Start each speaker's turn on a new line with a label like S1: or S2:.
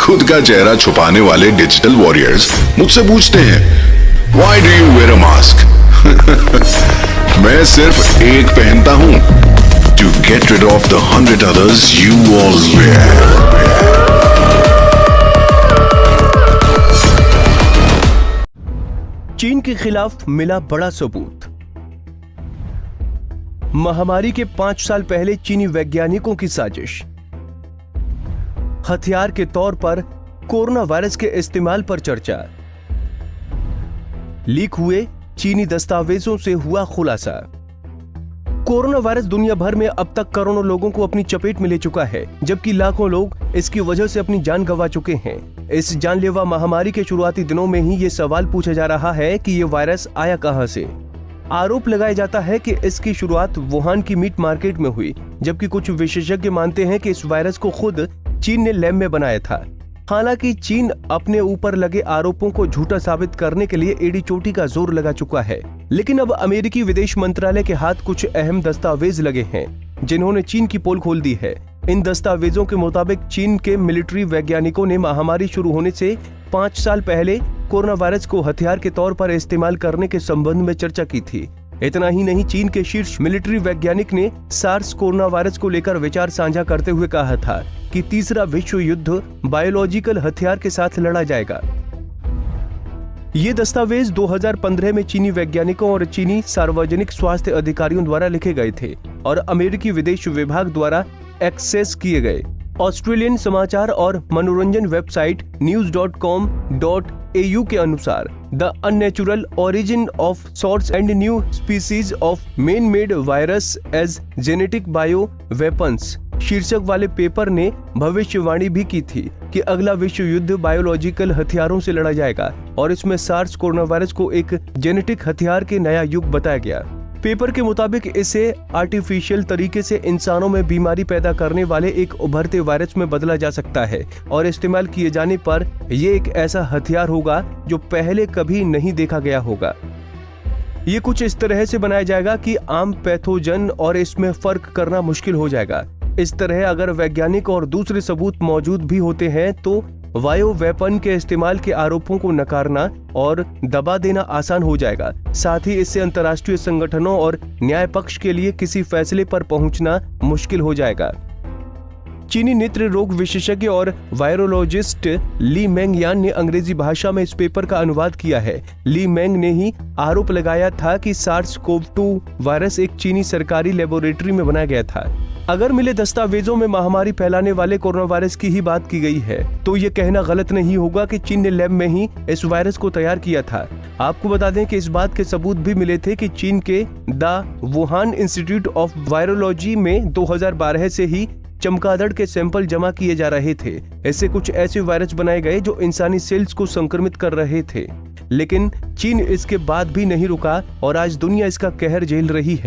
S1: खुद का चेहरा छुपाने वाले डिजिटल वॉरियर्स मुझसे पूछते हैं, Why do you wear a mask? मैं सिर्फ एक पहनता हूं, to get rid of the 100 others you all wear.
S2: चीन के खिलाफ मिला बड़ा सबूत। महामारी के 5 साल पहले चीनी वैज्ञानिकों की साजिश, हथियार के तौर पर कोरोना वायरस के इस्तेमाल पर चर्चा, लीक हुए चीनी दस्तावेजों से हुआ खुलासा। कोरोना वायरस दुनिया भर में अब तक करोड़ों लोगों को अपनी चपेट में ले चुका है, जबकि लाखों लोग इसकी वजह से अपनी जान गंवा चुके हैं। इस जानलेवा महामारी के शुरुआती दिनों में ही ये सवाल पूछा जा रहा है कि ये वायरस आया कहां से। आरोप लगाया जाता है कि इसकी शुरुआत वुहान की मीट मार्केट में हुई, जबकि कुछ विशेषज्ञ मानते हैं कि इस वायरस को खुद चीन ने लैब में बनाया था। हालांकि चीन अपने ऊपर लगे आरोपों को झूठा साबित करने के लिए एड़ी चोटी का जोर लगा चुका है, लेकिन अब अमेरिकी विदेश मंत्रालय के हाथ कुछ अहम दस्तावेज लगे हैं जिन्होंने चीन की पोल खोल दी है। इन दस्तावेजों के मुताबिक चीन के मिलिट्री वैज्ञानिकों ने महामारी शुरू होने से 5 साल पहले कोरोना वायरस को हथियार के तौर पर इस्तेमाल करने के संबंध में चर्चा की थी। इतना ही नहीं, चीन के शीर्ष मिलिट्री वैज्ञानिक ने सार्स कोरोना वायरस को लेकर विचार साझा करते हुए कहा था कि तीसरा विश्व युद्ध बायोलॉजिकल हथियार के साथ लड़ा जाएगा। ये दस्तावेज 2015 में चीनी वैज्ञानिकों और चीनी सार्वजनिक स्वास्थ्य अधिकारियों द्वारा लिखे गए थे और अमेरिकी विदेश विभाग द्वारा एक्सेस किए गए। ऑस्ट्रेलियन समाचार और मनोरंजन वेबसाइट news.com.au के अनुसार the unnatural origin of SARS and new species of man made virus as genetic bio weapons शीर्षक वाले पेपर ने भविष्यवाणी भी की थी कि अगला विश्व युद्ध बायोलॉजिकल हथियारों से लड़ा जाएगा और इसमें सार्स कोरोना वायरस को एक जेनेटिक हथियार के नया युग बताया गया। पेपर के मुताबिक इसे आर्टिफिशियल तरीके से इंसानों में बीमारी पैदा करने वाले एक उभरते वायरस में बदला जा सकता है और इस्तेमाल किए जाने पर यह एक ऐसा हथियार होगा जो पहले कभी नहीं देखा गया होगा। ये कुछ इस तरह से बनाया जाएगा कि आम पैथोजन और इसमें फर्क करना मुश्किल हो जाएगा। इस तरह अगर वैज्ञानिक और दूसरे सबूत मौजूद भी होते हैं तो वायो वेपन के इस्तेमाल के आरोपों को नकारना और दबा देना आसान हो जाएगा। साथ ही इससे अंतर्राष्ट्रीय संगठनों और न्याय पक्ष के लिए किसी फैसले पर पहुंचना मुश्किल हो जाएगा। चीनी नेत्र रोग विशेषज्ञ और वायरोलॉजिस्ट ली मेंग यान ने अंग्रेजी भाषा में इस पेपर का अनुवाद किया है। ली मेंग ने ही आरोप लगाया था कि सार्स-कोव-2 वायरस एक चीनी सरकारी लेबोरेटरी में बनाया गया था। अगर मिले दस्तावेजों में महामारी फैलाने वाले कोरोना वायरस की ही बात की गई है तो ये कहना गलत नहीं होगा कि चीन ने लैब में ही इस वायरस को तैयार किया था। आपको बता दें कि इस बात के सबूत भी मिले थे कि चीन के the Wuhan institute of virology में 2012 से ही चमगादड़ के सैंपल जमा किए जा रहे थे। इससे कुछ ऐसे वायरस बनाए गए जो इंसानी सेल्स को संक्रमित कर रहे थे, लेकिन चीन इसके बाद भी नहीं रुका और आज दुनिया इसका कहर झेल रही है।